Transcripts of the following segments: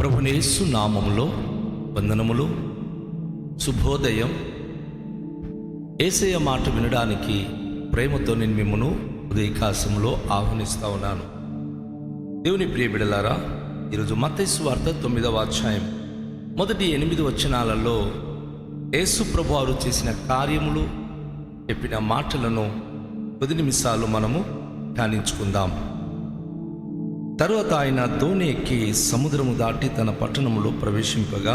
ప్రభువైన యేసు నామములో వందనములు. శుభోదయం. యేసయ్య మాట వినడానికి ప్రేమతో నేను మిమ్మను ఉదయకాశంలో ఆహ్వానిస్తా ఉన్నాను. దేవుని ప్రియ బిడ్డలారా, ఈరోజు మత్తయి సువార్త 9వ అధ్యాయం మొదటి 8 వచనాలలో యేసు ప్రభువారు చేసిన కార్యములు, చెప్పిన మాటలను కొద్ది నిమిషాలు మనము ధ్యానించుకుందాం. తరువాత ఆయన దోణి ఎక్కి సముద్రము దాటి తన పట్టణములో ప్రవేశింపగా,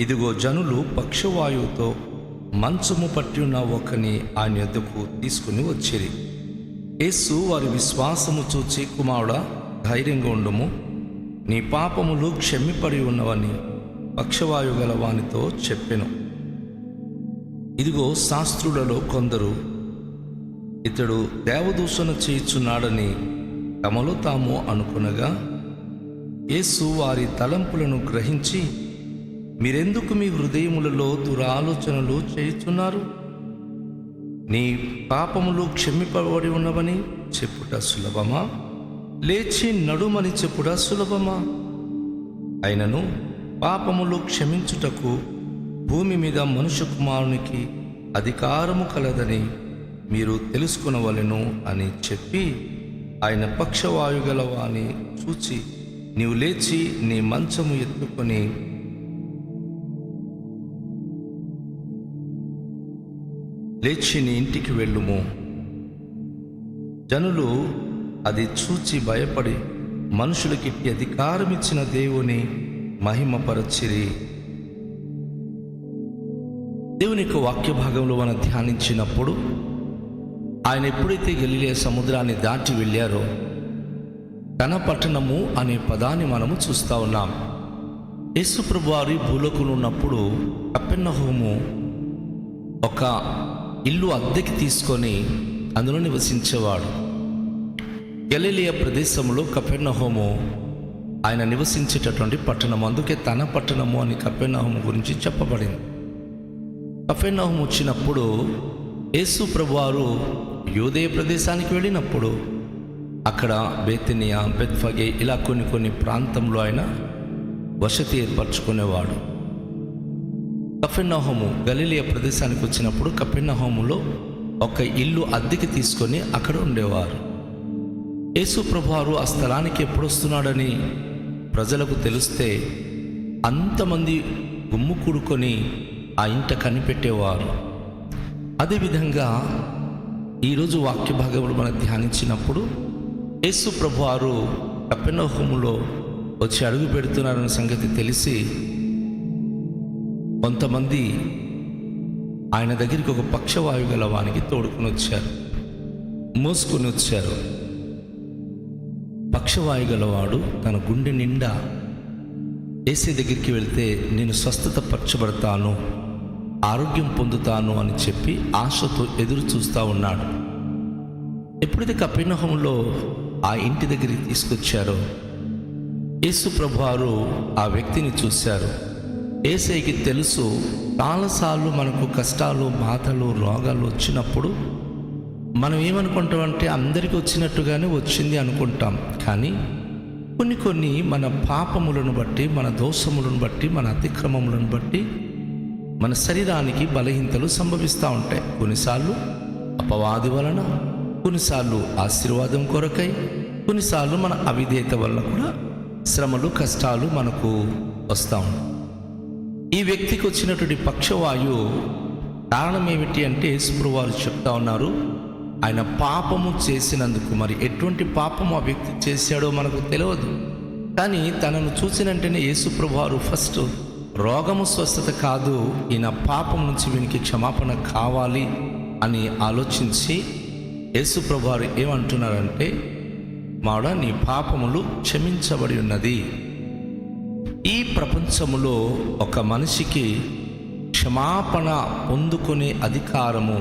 ఇదిగో జనులు పక్షవాయువుతో మంచము పట్టి ఉన్న ఒకని ఆయన యొద్దకు తీసుకుని వచ్చిరి. యేసు వారి విశ్వాసము చూచి, కుమారుడా, ధైర్యంగా ఉండుము, నీ పాపములు క్షమిపడి ఉన్నవని పక్షవాయు గల వానితో చెప్పెను. ఇదిగో శాస్త్రులలో కొందరు ఇతడు దేవదూషణ చేయుచున్నాడని తమలో తాము అనుకొనగా, యేసు వారి తలంపులను గ్రహించి, మీరెందుకు మీ హృదయములలో దురాలోచనలు చేయుచున్నారు? నీ పాపములు క్షమిపబడి ఉన్నవని చెప్పుట సులభమా, లేచి నడుమని చెప్పుట సులభమా? అయినను పాపములు క్షమించుటకు భూమి మీద మనుష్య కుమారునికి అధికారము కలదని మీరు తెలుసుకొనవలెను అని చెప్పి, ఆయన పక్షవాయు గల వాని చూచి, నీవు లేచి నీ మంచము ఎత్తుకొని లేచి నీ ఇంటికి వెళ్ళుము. జనులు అది చూచి భయపడి మనుషులకిట్టి అధికారం ఇచ్చిన దేవుని మహిమపరచిరి. దేవుని యొక్క వాక్య భాగంలో మనం ధ్యానించినప్పుడు, ఆయన ఎప్పుడైతే గలిలయ సముద్రాన్ని దాటి వెళ్ళారో, తన పట్టణము అనే పదాన్ని మనము చూస్తూ ఉన్నాం. యేసు ప్రభువారు భూలోకంలో ఉన్నప్పుడు కపెర్నహూము ఒక ఇల్లు అద్దెకి తీసుకొని అందులో నివసించేవాడు. గలిలయ ప్రదేశంలో కపెర్నహూము ఆయన నివసించేటటువంటి పట్టణం, అందుకే తన పట్టణము అని కపెర్నహూము గురించి చెప్పబడింది. కపెర్నహూము వచ్చినప్పుడు యేసు ప్రభువారు యూదేయ ప్రదేశానికి వెళ్ళినప్పుడు అక్కడ బేతనియా, బెత్ఫగే ఇలా కొన్ని ప్రాంతంలో ఆయన వసతి ఏర్పరచుకునేవాడు. కపెర్నహూము గలిలయ ప్రదేశానికి వచ్చినప్పుడు కపెర్నహూములో ఒక ఇల్లు అద్దెకి తీసుకొని అక్కడ ఉండేవారు. యేసు ప్రభువారు ఆ స్థలానికి ఎప్పుడు వస్తున్నాడని ప్రజలకు తెలిస్తే అంతమంది గుమ్ము కూడుకొని ఆ ఇంట కనిపెట్టేవారు. అదేవిధంగా ఈరోజు వాక్య భాగంలో మనం ధ్యానించినప్పుడు యేసు ప్రభువారు కపెర్నహూములో వచ్చి అడుగు పెడుతున్నారన్న సంగతి తెలిసి కొంతమంది ఆయన దగ్గరికి ఒక పక్షవాయు గల వానికి తోడుకుని వచ్చారు, మోసుకొని వచ్చారు. పక్షవాయు గలవాడు తన గుండె నిండా యేసు దగ్గరికి వెళ్తే నేను స్వస్థత పరచబడతాను, ఆరోగ్యం పొందుతాను అని చెప్పి ఆశతో ఎదురు చూస్తూ ఉన్నాడు. ఎప్పుడైతే కపెర్నహూములో ఆ ఇంటి దగ్గరికి తీసుకొచ్చారో యేసు ప్రభువారు ఆ వ్యక్తిని చూశారు. యేసయ్యకి తెలుసు, చాలాసార్లు మనకు కష్టాలు, బాధలు, రోగాలు వచ్చినప్పుడు మనం ఏమనుకుంటామంటే అందరికీ వచ్చినట్టుగానే వచ్చింది అనుకుంటాం. కానీ కొన్ని మన పాపములను బట్టి, మన దోషములను బట్టి, మన అతిక్రమములను బట్టి మన శరీరానికి బలహీనతలు సంభవిస్తూ ఉంటాయి. కొన్నిసార్లు అపవాది వలన, కొన్నిసార్లు ఆశీర్వాదం కొరకై, కొన్నిసార్లు మన అవిధేయత వలన కూడా శ్రమలు, కష్టాలు మనకు వస్తూ ఉంటాయి. ఈ వ్యక్తికి వచ్చినటువంటి పక్షవాయు కారణం ఏమిటి అంటే యేసు వారు చెప్తా ఉన్నారు, ఆయన పాపము చేసినందుకు. మరి ఎటువంటి పాపము ఆ వ్యక్తి చేశాడో మనకు తెలియదు. కానీ తనను చూసిన వెంటనే యేసు వారు ఫస్ట్ రోగము స్వస్థత కాదు, ఈయన పాపం నుంచి వీనికి క్షమాపణ కావాలి అని ఆలోచించి యేసు ప్రభువారు ఏమంటున్నారంటే, మాడా, నీ పాపములు క్షమించబడి ఉన్నది. ఈ ప్రపంచములో ఒక మనిషికి క్షమాపణ పొందుకునే అధికారము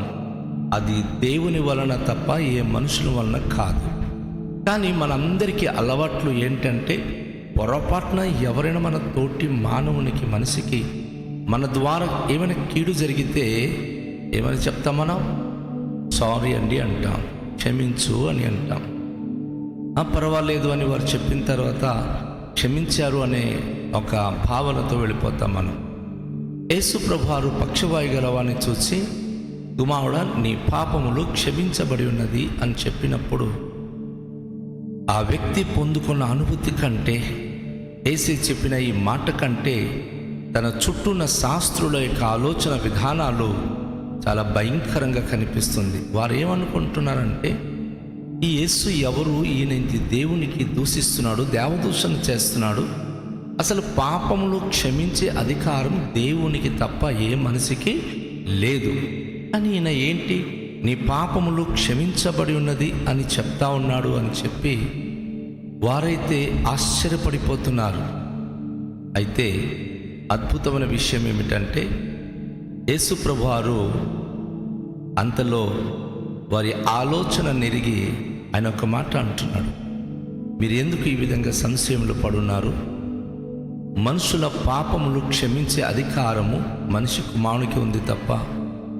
అది దేవుని వలన తప్ప ఏ మనుషుల వలన కాదు. కానీ మనందరికీ అలవాట్లు ఏంటంటే, పొరపాటున ఎవరైనా మన తోటి మానవునికి, మనిషికి మన ద్వారా ఏమైనా కీడు జరిగితే ఏమని చెప్తాం? మనం సారీ అండి అంటాం, క్షమించు అని అంటాం. పర్వాలేదు అని వారు చెప్పిన తర్వాత క్షమించారు అనే ఒక భావనతో వెళ్ళిపోతాం మనం. యేసు ప్రభువారు పక్షవాయు గలవాన్ని చూసి, కుమారుడా, నీ పాపములు క్షమించబడి ఉన్నది అని చెప్పినప్పుడు ఆ వ్యక్తి పొందుకున్న అనుభూతి కంటే, యేసు చెప్పిన ఈ మాట కంటే తన చుట్టూ ఉన్న శాస్త్రుల యొక్క ఆలోచన విధానాలు చాలా భయంకరంగా కనిపిస్తుంది. వారు ఏమనుకుంటున్నారంటే, ఈ యేసు ఎవరు, ఈయన దేవునికి దూషిస్తున్నాడు, దేవదూషణ చేస్తున్నాడు, అసలు పాపములు క్షమించే అధికారం దేవునికి తప్ప ఏ మనిషికి లేదు. కానీ ఈయన ఏంటి, నీ పాపములు క్షమించబడి ఉన్నది అని చెప్తా ఉన్నాడు అని చెప్పి వారైతే ఆశ్చర్యపడిపోతున్నారు. అయితే అద్భుతమైన విషయం ఏమిటంటే, యేసు ప్రభువారు అంతలో వారి ఆలోచన నెరిగి ఆయన ఒక మాట అంటున్నాడు, మీరు ఎందుకు ఈ విధంగా సంశయంలో పడున్నారు? మనుషుల పాపములు క్షమించే అధికారము మనిషి కుమారునికి ఉంది తప్ప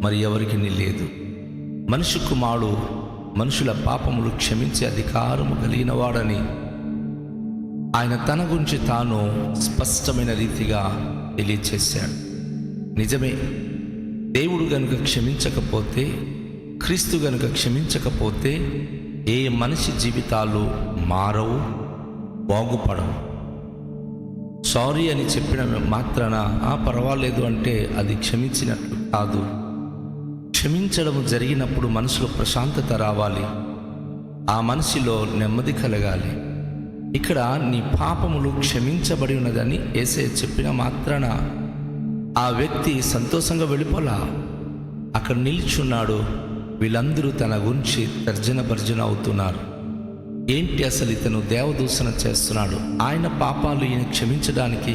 మరి ఎవరికి లేదు. మనిషి కుమారుడు మనుషుల పాపములు క్షమించే అధికారము కలిగిన వాడని ఆయన తన గురించి తాను స్పష్టమైన రీతిగా తెలియచేశాడు. నిజమే, దేవుడు గనుక క్షమించకపోతే, క్రీస్తు గనుక క్షమించకపోతే ఏ మనిషి జీవితాలు మారవు, బాగుపడవు. సారీ అని చెప్పిన మాత్రాన పర్వాలేదు అంటే అది క్షమించినట్లు కాదు. క్షమించడం జరిగినప్పుడు మనసులో ప్రశాంతత రావాలి, ఆ మనిషిలో నెమ్మది కలగాలి. ఇక్కడ నీ పాపములు క్షమించబడి ఉన్నదని యేసయ్య చెప్పిన మాత్రాన ఆ వ్యక్తి సంతోషంగా వెళ్ళిపోలా, అక్కడ నిల్చున్నాడు. వీళ్ళందరూ తన గురించి తర్జన భర్జన అవుతున్నారు. ఏంటి అసలు ఇతను దేవదూషణ చేస్తున్నాడు, ఆయన పాపాలు ఈయన క్షమించడానికి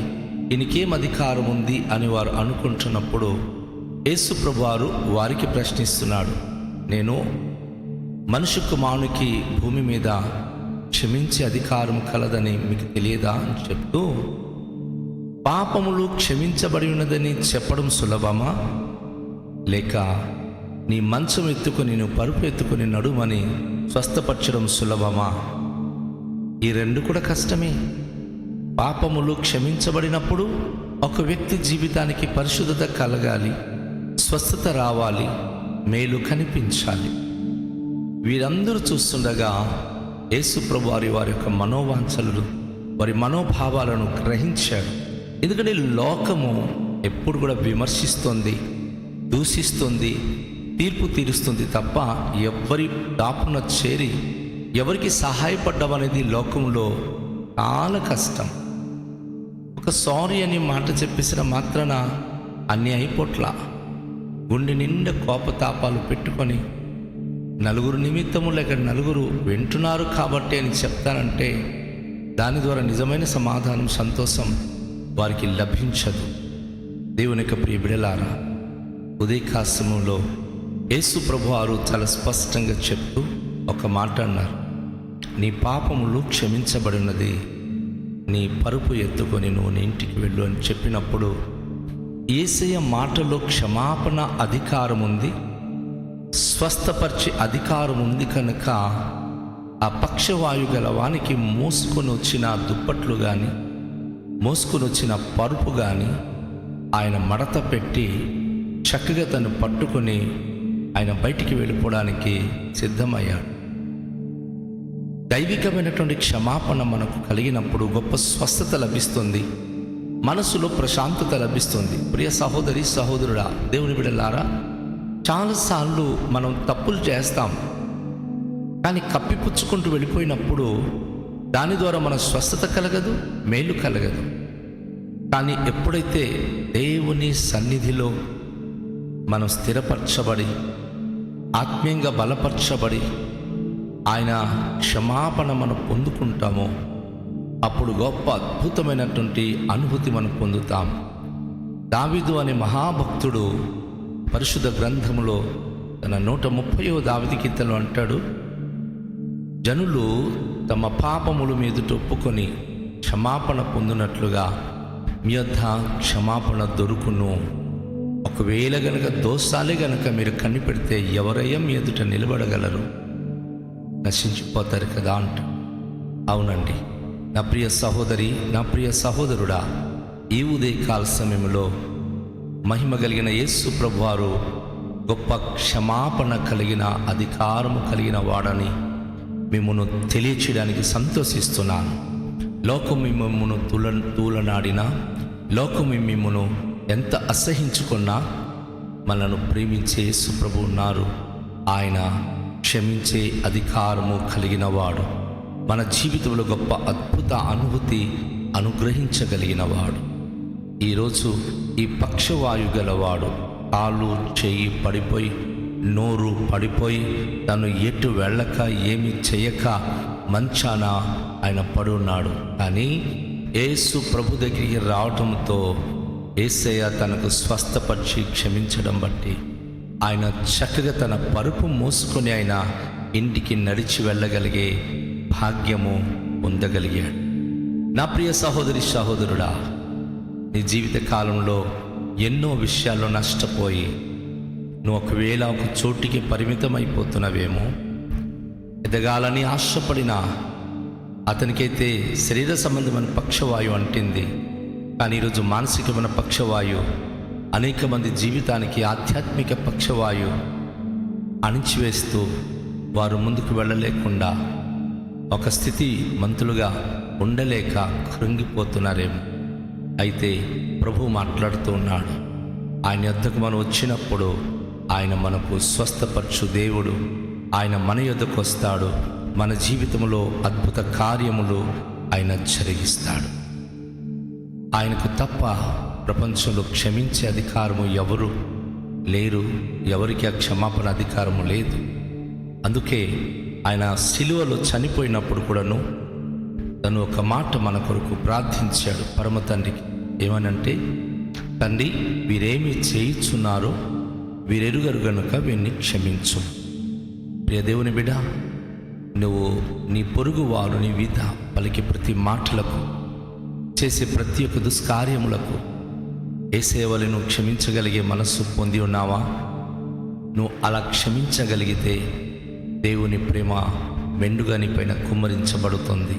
ఈయనకేం అధికారం ఉంది అని వారు అనుకుంటున్నప్పుడు యేసు ప్రభువారు వారికి ప్రశ్నిస్తున్నాడు, నేను మనుష్య కుమారునికి భూమి మీద క్షమించే అధికారం కలదని మీకు తెలియదా అని చెప్తూ, పాపములు క్షమించబడి ఉన్నదని చెప్పడం సులభమా, లేక నీ మంచం ఎత్తుకొని నువ్వు పరుపు ఎత్తుకొని నడుమని స్వస్థపరచడం సులభమా? ఈ రెండు కూడా కష్టమే. పాపములు క్షమించబడినప్పుడు ఒక వ్యక్తి జీవితానికి పరిశుద్ధత కలగాలి, స్వస్థత రావాలి, మేలు కనిపించాలి. వీరందరూ చూస్తుండగా యేసు ప్రభు వారి యొక్క మనోవాంఛలు, వారి మనోభావాలను గ్రహించాడు. ఎందుకంటే లోకము ఎప్పుడు కూడా విమర్శిస్తుంది, దూషిస్తుంది, తీర్పు తీరుస్తుంది తప్ప ఎవరి దాపున చేరి ఎవరికి సహాయపడ్డం అనేది లోకంలో చాలా కష్టం. ఒక సారీ అని మాట చెప్పేసిన మాత్రాన అన్నీ అయిపోట్ల గుండె నిండా కోపతాపాలు పెట్టుకొని నలుగురు నిమిత్తము లేక నలుగురు వింటున్నారు కాబట్టి అని చెప్తానంటే దాని ద్వారా నిజమైన సమాధానం, సంతోషం వారికి లభించదు. దేవుని యొక్క ప్రియ బిడ్డలారా, ఉదయకాశములో యేసు ప్రభువారు చాలా స్పష్టంగా చెప్తూ ఒక మాట అన్నారు, నీ పాపములు క్షమించబడినది, నీ పరుపు ఎత్తుకొని నువ్వు నీ ఇంటికి వెళ్ళు అని చెప్పినప్పుడు యేసయ్య మాటలో క్షమాపణ అధికారం ఉంది, స్వస్థపరిచే అధికారం ఉంది. కనుక ఆ పక్షవాయు గల వానికి మోసుకొని వచ్చిన దుప్పట్లు కానీ, మోసుకొని వచ్చిన పరుపు కానీ ఆయన మడత పెట్టి చక్కగా తను పట్టుకొని ఆయన బయటికి వెళ్ళిపోవడానికి సిద్ధమయ్యాడు. దైవికమైనటువంటి క్షమాపణ మనకు కలిగినప్పుడు గొప్ప స్వస్థత లభిస్తుంది, మనసులో ప్రశాంతత లభిస్తుంది. ప్రియ సహోదరి సహోదరుడా, దేవుని బిడ్డలారా, చాలాసార్లు మనం తప్పులు చేస్తాం, కానీ కప్పిపుచ్చుకుంటూ వెళ్ళిపోయినప్పుడు దాని ద్వారా మన స్వస్థత కలగదు, మేలు కలగదు. కానీ ఎప్పుడైతే దేవుని సన్నిధిలో మనం స్థిరపరచబడి, ఆత్మీయంగా బలపరచబడి ఆయన క్షమాపణ మనం పొందుకుంటామో అప్పుడు గొప్ప అద్భుతమైనటువంటి అనుభూతి మనం పొందుతాం. దావీదు అనే మహాభక్తుడు పరిశుద్ధ గ్రంథములో తన 130వ దావీదు కీర్తనలో అంటాడు, జనులు తమ పాపములు మీదుట ఒప్పుకొని క్షమాపణ పొందినట్లుగా మీ యొద్ద క్షమాపణ దొరుకును. ఒకవేళ గనక దోషాలే గనక మీరు కనిపెడితే ఎవరయ్యా మీ ఎదుట నిలబడగలరు? నశించిపోతారు కదా అంట. అవునండి, నా ప్రియ సహోదరి, నా ప్రియ సహోదరుడా, ఈ ఉదయకాల సమయంలో మహిమ కలిగిన యేసు ప్రభువారు గొప్ప క్షమాపణ కలిగిన అధికారము కలిగిన వాడని మిమ్మల్ని తెలియచేయడానికి సంతోషిస్తున్నాను. లోకం మిమ్మల్ని తూలనాడినా, లోకం మిమ్మల్ని ఎంత అసహించుకున్నా మనను ప్రేమించే యేసు ప్రభు ఉన్నారు. ఆయన క్షమించే అధికారము కలిగిన వాడు. మన జీవితంలో గొప్ప అద్భుత అనుభూతి అనుగ్రహించగలిగిన వాడు. ఈరోజు ఈ పక్షవాయు గలవాడు కాలు చేయి పడిపోయి, నోరు పడిపోయి, తను ఎటు వెళ్ళక ఏమి చేయక మంచాన ఆయన పడున్నాడు. కానీ యేసు ప్రభు దగ్గరికి రావటంతో యేసయ్య తనకు స్వస్థపరిచి క్షమించడం బట్టి ఆయన చక్కగా తన పరుపు మోసుకొని ఆయన ఇంటికి నడిచి వెళ్ళగలిగే భాగ్యము పొందగలిగాడు. నా ప్రియ సహోదరి, సహోదరుడా, నీ జీవిత కాలంలో ఎన్నో విషయాల్లో నష్టపోయి నువ్వు ఒకవేళ ఒక చోటికి పరిమితమైపోతున్నావేమో. ఎదగాలని ఆశపడినా అతనికైతే శరీర సంబంధమైన పక్షవాయు అంటింది. కానీ ఈరోజు మానసికమైన పక్షవాయు అనేక మంది జీవితానికి ఆధ్యాత్మిక పక్షవాయు అణిచివేస్తూ వారు ముందుకు వెళ్ళలేకుండా ఒక స్థితి మంతులుగా ఉండలేక కృంగిపోతున్నారేమో. అయితే ప్రభు మాట్లాడుతూ ఉన్నాడు. ఆయన యొద్దకు మనం వచ్చినప్పుడు ఆయన మనకు స్వస్థపరచు దేవుడు. ఆయన మన యొద్దకు వస్తాడు. మన జీవితంలో అద్భుత కార్యములు ఆయన జరిగిస్తాడు. ఆయనకు తప్ప ప్రపంచంలో క్షమించే అధికారము ఎవరు లేరు. ఎవరికి ఆ క్షమాపణ అధికారము లేదు. అందుకే ఆయన సిలువలో చనిపోయినప్పుడు కూడాను తను ఒక మాట మన కొరకు ప్రార్థించాడు పరమ తండ్రికి. ఏమనంటే, తండ్రి, వీరేమి చేయుచున్నారో వీరెరుగరు గనుక వీరిని క్షమించు. ప్రియ దేవుని బిడ్డ, నువ్వు నీ పొరుగు వారు నీ వీధ పలికి ప్రతి మాటలకు, చేసే ప్రతి ఒక్క దుష్కార్యములకు యేసేవలి నువ్వు క్షమించగలిగే మనస్సు పొంది ఉన్నావా? నువ్వు అలా క్షమించగలిగితే దేవుని ప్రేమ మెండుగా నీ పైన కుమ్మరించబడుతుంది.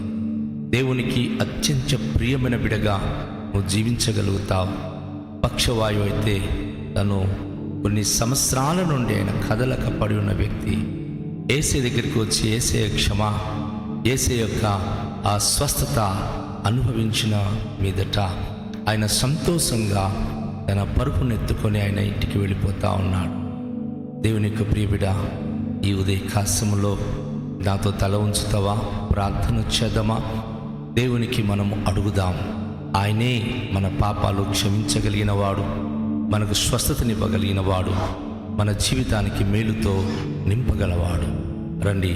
దేవునికి అత్యంత ప్రియమైన బిడగా నువ్వు జీవించగలుగుతావు. పక్షవాయువు అయితే తను కొన్ని సంవత్సరాల నుండి ఆయన కదలక పడి ఉన్న వ్యక్తి యేసే దగ్గరికి వచ్చి యేసే యొక్క ఆ స్వస్థత అనుభవించిన మీదట ఆయన సంతోషంగా తన పరుపునెత్తుకొని ఆయన ఇంటికి వెళ్ళిపోతా ఉన్నాడు. దేవుని యొక్క ప్రియబిడ, ఈ ఉదయకాశములో నాతో తల ఉంచుతావా? ప్రార్థన చేద్దామా? దేవునికి మనము అడుగుదాం. ఆయనే మన పాపాలు క్షమించగలిగిన వాడు, మనకు స్వస్థతనివ్వగలిగిన వాడు, మన జీవితానికి మేలుతో నింపగలవాడు. రండి,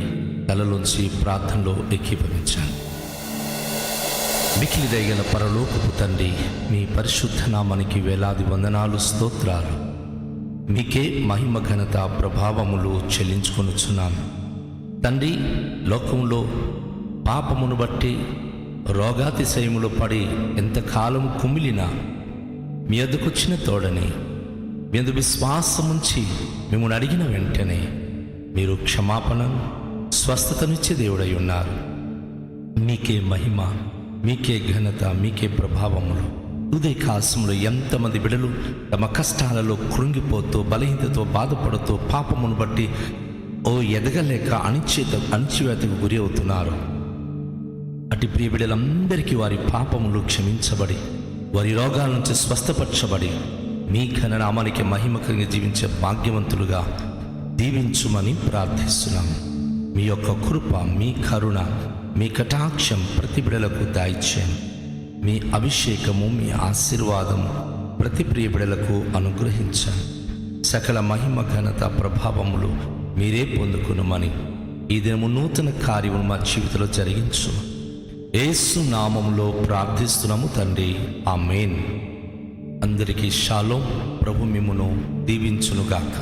తలలోంచి ప్రార్థనలో ఏకీభవించాలి. మిక్కిలి దయగల పరలోకపు తండ్రి, మీ పరిశుద్ధ నామానికి వేలాది వందనాలు, స్తోత్రాలు. మీకే మహిమ, ఘనత, ప్రభావములు చెల్లించుకొనుచున్నాను తండ్రి. లోకంలో పాపమును బట్టి రోగాతిశయములో పడి ఎంతకాలం కుమిలినా మీ వద్దకొచ్చిన తోడని, మీ వద్ద విశ్వాసముంచి మిమ్మల్ని అడిగిన వెంటనే మీరు క్షమాపణను, స్వస్థతనిచ్చే దేవుడై ఉన్నారు. మీకే మహిమ, మీకే ఘనత, మీకే ప్రభావములు. ఉదయకాశంలో ఎంతమంది బిడ్డలు తమ కష్టాలలో కృంగిపోతూ, బలహీనతతో బాధపడుతూ, పాపమును బట్టి ఎదగలేక అణిచివేతకు గురి అవుతున్నారు. అటు ప్రియ బిడ్డలందరికీ వారి పాపములు క్షమించబడి, వారి రోగాల నుంచి స్వస్థపరచబడి, మీ ఘన నామానికి మహిమకంగా జీవించే భాగ్యవంతులుగా దీవించుమని ప్రార్థిస్తున్నాము. మీ యొక్క కృప, మీ కరుణ, మీ కటాక్షం ప్రతి బిడలకు దాయిచ్చాను. మీ అభిషేకము, మీ ఆశీర్వాదము ప్రతి ప్రియ బిడలకు అనుగ్రహించాను. సకల మహిమ, ఘనత, ప్రభావములు మీరే పొందుకునమని ఈ దినము నూతన కార్యము మా జీవితంలో జరిగించు. యేసు నామములో ప్రార్థిస్తున్నాము తండ్రి, ఆమేన్. అందరికీ షాలోం. ప్రభు మిమ్మును దీవించునుగాక.